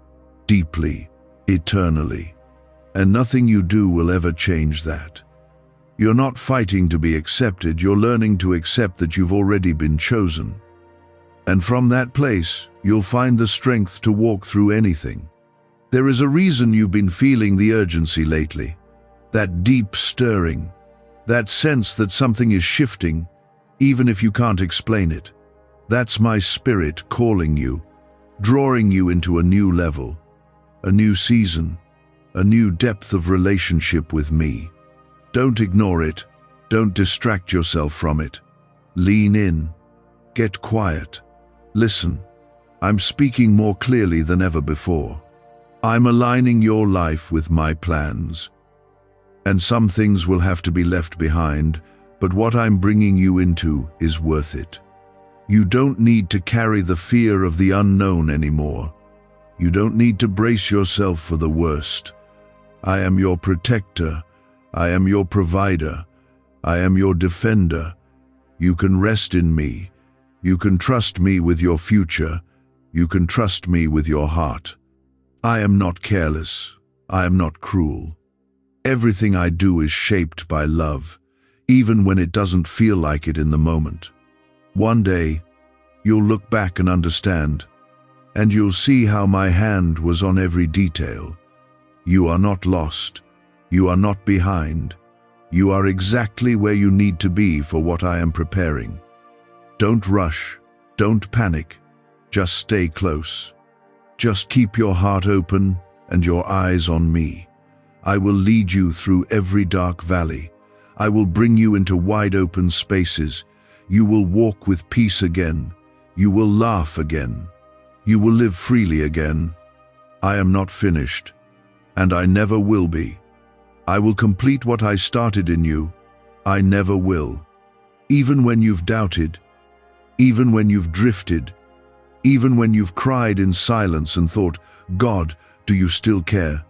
Deeply, eternally. And nothing you do will ever change that. You're not fighting to be accepted, you're learning to accept that you've already been chosen. And from that place, you'll find the strength to walk through anything. There is a reason you've been feeling the urgency lately. That deep stirring, that sense that something is shifting, even if you can't explain it. That's my spirit calling you, drawing you into a new level, a new season, a new depth of relationship with me. Don't ignore it. Don't distract yourself from it. Lean in. Get quiet. Listen. I'm speaking more clearly than ever before. I'm aligning your life with my plans. And some things will have to be left behind, but what I'm bringing you into is worth it. You don't need to carry the fear of the unknown anymore. You don't need to brace yourself for the worst. I am your protector. I am your provider. I am your defender. You can rest in me. You can trust me with your future. You can trust me with your heart. I am not careless. I am not cruel. Everything I do is shaped by love, even when it doesn't feel like it in the moment. One day, you'll look back and understand, and you'll see how my hand was on every detail. You are not lost. You are not behind. You are exactly where you need to be for what I am preparing. Don't rush. Don't panic. Just stay close. Just keep your heart open and your eyes on me. I will lead you through every dark valley. I will bring you into wide open spaces. You will walk with peace again. You will laugh again. You will live freely again. I am not finished, and I never will be. I will complete what I started in you. I never will. Even when you've doubted, even when you've drifted, even when you've cried in silence and thought, God, do you still care?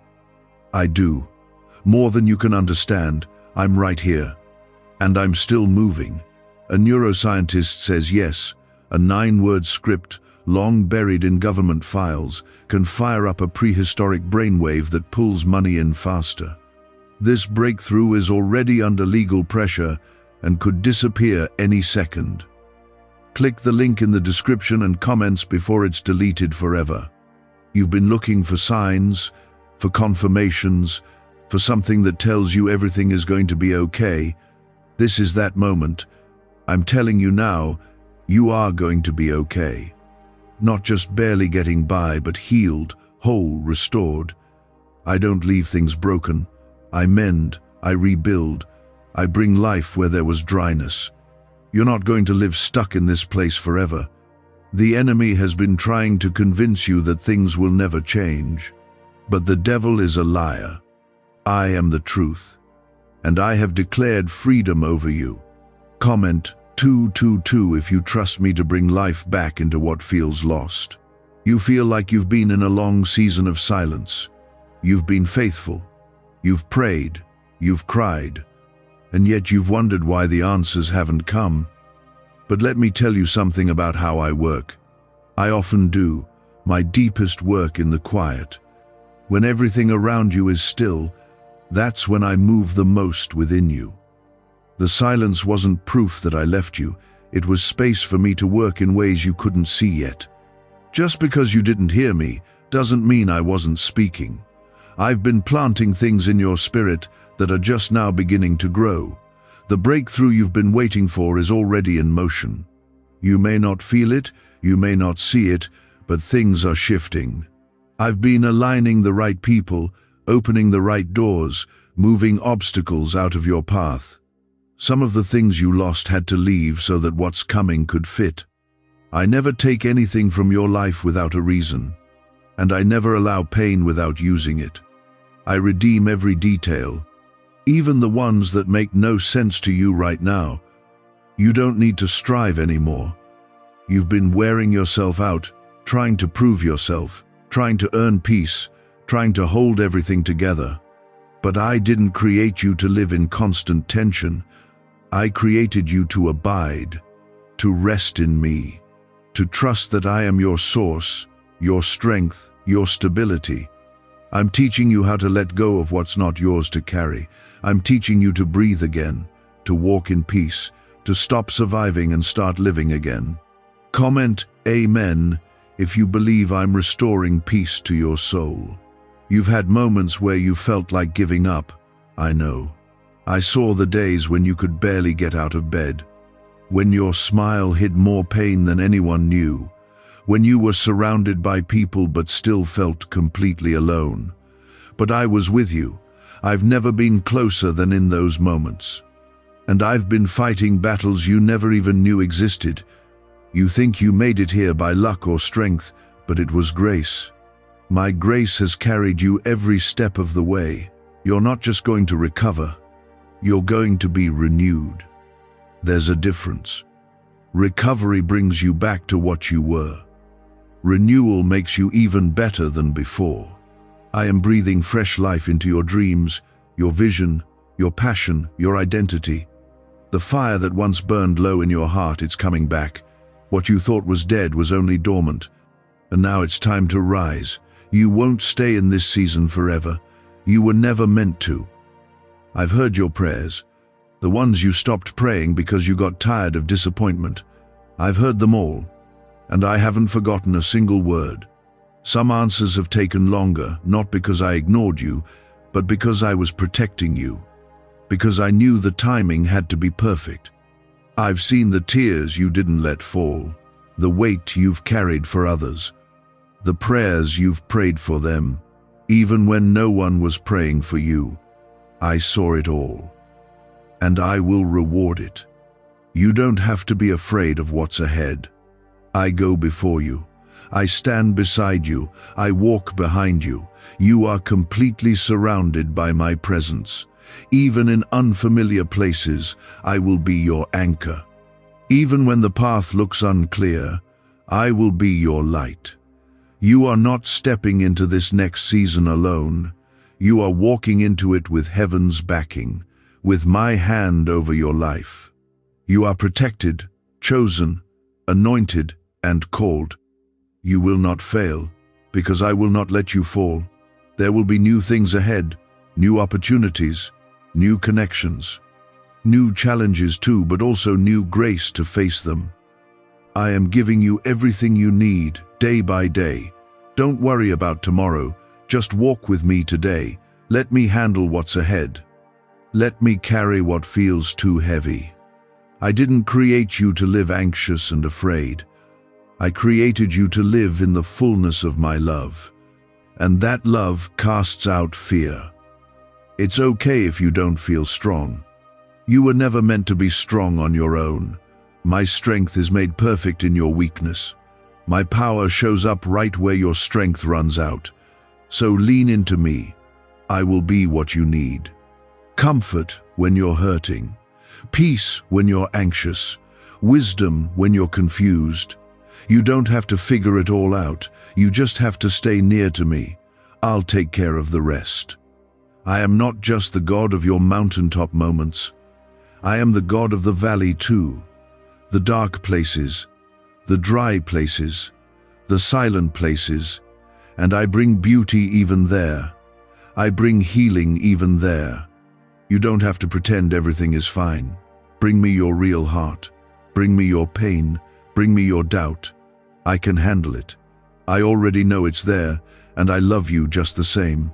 I do. More than you can understand. I'm right here. And I'm still moving. A neuroscientist says yes, a 9-word script, long buried in government files, can fire up a prehistoric brainwave that pulls money in faster. This breakthrough is already under legal pressure and could disappear any second. Click the link in the description and comments before it's deleted forever. You've been looking for signs, for confirmations, for something that tells you everything is going to be okay. This is that moment. I'm telling you now, you are going to be okay. Not just barely getting by, but healed, whole, restored. I don't leave things broken. I mend, I rebuild, I bring life where there was dryness. You're not going to live stuck in this place forever. The enemy has been trying to convince you that things will never change. But the devil is a liar. I am the truth, and I have declared freedom over you. Comment 222 if you trust me to bring life back into what feels lost. You feel like you've been in a long season of silence. You've been faithful. You've prayed, you've cried, and yet you've wondered why the answers haven't come. But let me tell you something about how I work. I often do my deepest work in the quiet. When everything around you is still, that's when I move the most within you. The silence wasn't proof that I left you. It was space for me to work in ways you couldn't see yet. Just because you didn't hear me doesn't mean I wasn't speaking. I've been planting things in your spirit that are just now beginning to grow. The breakthrough you've been waiting for is already in motion. You may not feel it, you may not see it, but things are shifting. I've been aligning the right people, opening the right doors, moving obstacles out of your path. Some of the things you lost had to leave so that what's coming could fit. I never take anything from your life without a reason, and I never allow pain without using it. I redeem every detail, even the ones that make no sense to you right now. You don't need to strive anymore. You've been wearing yourself out, trying to prove yourself, trying to earn peace, trying to hold everything together. But I didn't create you to live in constant tension. I created you to abide, to rest in me, to trust that I am your source, your strength, your stability. I'm teaching you how to let go of what's not yours to carry. I'm teaching you to breathe again, to walk in peace, to stop surviving and start living again. Comment Amen if you believe I'm restoring peace to your soul. You've had moments where you felt like giving up. I know. I saw the days when you could barely get out of bed, when your smile hid more pain than anyone knew, when you were surrounded by people but still felt completely alone. But I was with you. I've never been closer than in those moments. And I've been fighting battles you never even knew existed. You think you made it here by luck or strength, but it was grace. My grace has carried you every step of the way. You're not just going to recover, you're going to be renewed. There's a difference. Recovery brings you back to what you were. Renewal makes you even better than before. I am breathing fresh life into your dreams, your vision, your passion, your identity. The fire that once burned low in your heart, it's coming back. What you thought was dead was only dormant. And now it's time to rise. You won't stay in this season forever. You were never meant to. I've heard your prayers, the ones you stopped praying because you got tired of disappointment. I've heard them all, and I haven't forgotten a single word. Some answers have taken longer, not because I ignored you, but because I was protecting you, because I knew the timing had to be perfect. I've seen the tears you didn't let fall, the weight you've carried for others, the prayers you've prayed for them, even when no one was praying for you. I saw it all, and I will reward it. You don't have to be afraid of what's ahead. I go before you. I stand beside you. I walk behind you. You are completely surrounded by my presence. Even in unfamiliar places, I will be your anchor. Even when the path looks unclear, I will be your light. You are not stepping into this next season alone. You are walking into it with heaven's backing, with my hand over your life. You are protected, chosen, anointed, and called. You will not fail, because I will not let you fall. There will be new things ahead, new opportunities, new connections, new challenges too, but also new grace to face them. I am giving you everything you need, day by day. Don't worry about tomorrow. Just walk with me today. Let me handle what's ahead. Let me carry what feels too heavy. I didn't create you to live anxious and afraid. I created you to live in the fullness of my love. And that love casts out fear. It's okay if you don't feel strong. You were never meant to be strong on your own. My strength is made perfect in your weakness. My power shows up right where your strength runs out. So lean into me. I will be what you need. Comfort when you're hurting. Peace when you're anxious. Wisdom when you're confused. You don't have to figure it all out. You just have to stay near to me. I'll take care of the rest. I am not just the God of your mountaintop moments. I am the God of the valley too. The dark places, the dry places, the silent places, and I bring beauty even there. I bring healing even there. You don't have to pretend everything is fine. Bring me your real heart. Bring me your pain. Bring me your doubt. I can handle it. I already know it's there, and I love you just the same.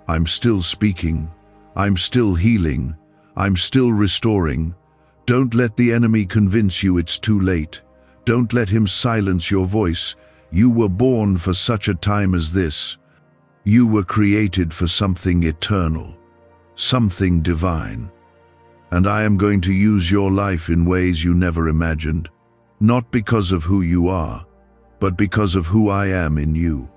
I'm still speaking. I'm still healing. I'm still restoring. Don't let the enemy convince you it's too late. Don't let him silence your voice. You were born for such a time as this. You were created for something eternal, something divine. And I am going to use your life in ways you never imagined, not because of who you are, but because of who I am in you.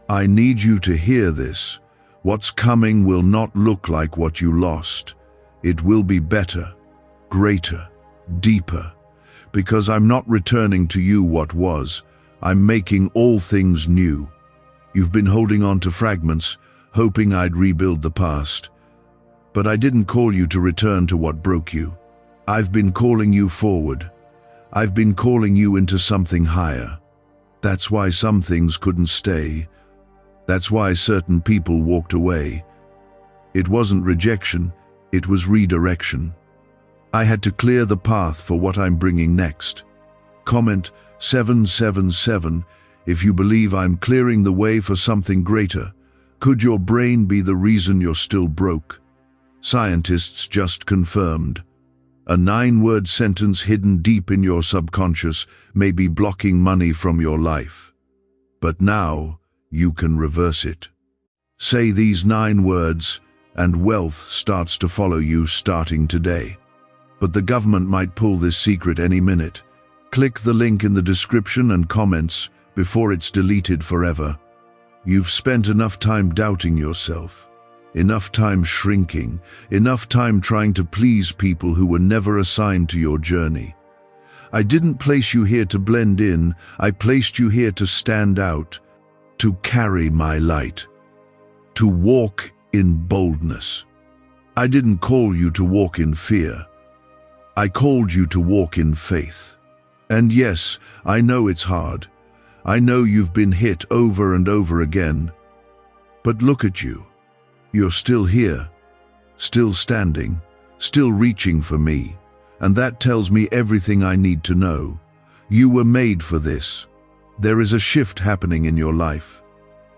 I need you to hear this. What's coming will not look like what you lost. It will be better, greater, deeper, because I'm not returning to you what was. I'm making all things new. You've been holding on to fragments, hoping I'd rebuild the past. But I didn't call you to return to what broke you. I've been calling you forward. I've been calling you into something higher. That's why some things couldn't stay. That's why certain people walked away. It wasn't rejection, it was redirection. I had to clear the path for what I'm bringing next. Comment 777 if you believe I'm clearing the way for something greater. Could your brain be the reason you're still broke? Scientists just confirmed. A 9-word sentence hidden deep in your subconscious may be blocking money from your life. But now you can reverse it. Say these 9 words and wealth starts to follow you starting today. But the government might pull this secret any minute. Click the link in the description and comments before it's deleted forever. You've spent enough time doubting yourself, enough time shrinking, enough time trying to please people who were never assigned to your journey. I didn't place you here to blend in, I placed you here to stand out, to carry my light, to walk in boldness. I didn't call you to walk in fear. I called you to walk in faith. And yes, I know it's hard. I know you've been hit over and over again. But look at you. You're still here, still standing, still reaching for me. And that tells me everything I need to know. You were made for this. There is a shift happening in your life.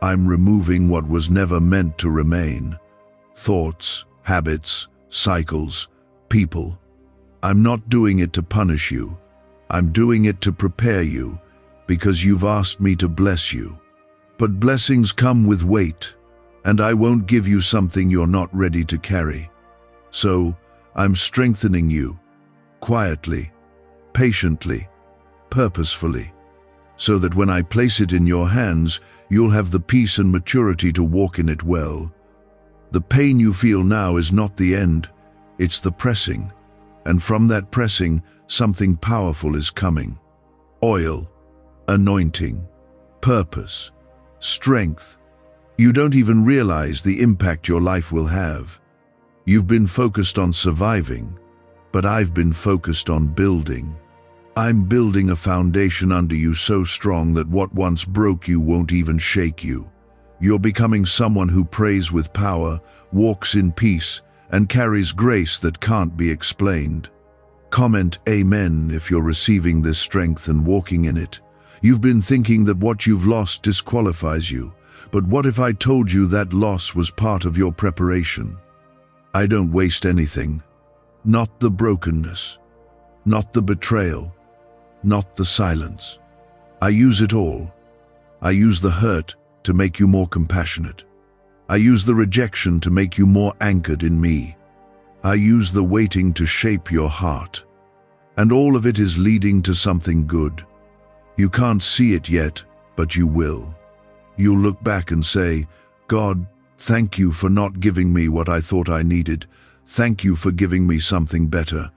I'm removing what was never meant to remain. Thoughts, habits, cycles, people. I'm not doing it to punish you. I'm doing it to prepare you, because you've asked me to bless you. But blessings come with weight, and I won't give you something you're not ready to carry. So, I'm strengthening you, quietly, patiently, purposefully, so that when I place it in your hands, you'll have the peace and maturity to walk in it well. The pain you feel now is not the end, it's the pressing. And from that pressing, something powerful is coming. Oil, anointing, purpose, strength. You don't even realize the impact your life will have. You've been focused on surviving, but I've been focused on building. I'm building a foundation under you so strong that what once broke you won't even shake you. You're becoming someone who prays with power, walks in peace, and carries grace that can't be explained. Comment Amen if you're receiving this strength and walking in it. You've been thinking that what you've lost disqualifies you, but what if I told you that loss was part of your preparation? I don't waste anything. Not the brokenness, not the betrayal, not the silence. I use it all. I use the hurt to make you more compassionate. I use the rejection to make you more anchored in me. I use the waiting to shape your heart. And all of it is leading to something good. You can't see it yet, but you will. You'll look back and say, God, thank you for not giving me what I thought I needed. Thank you for giving me something better.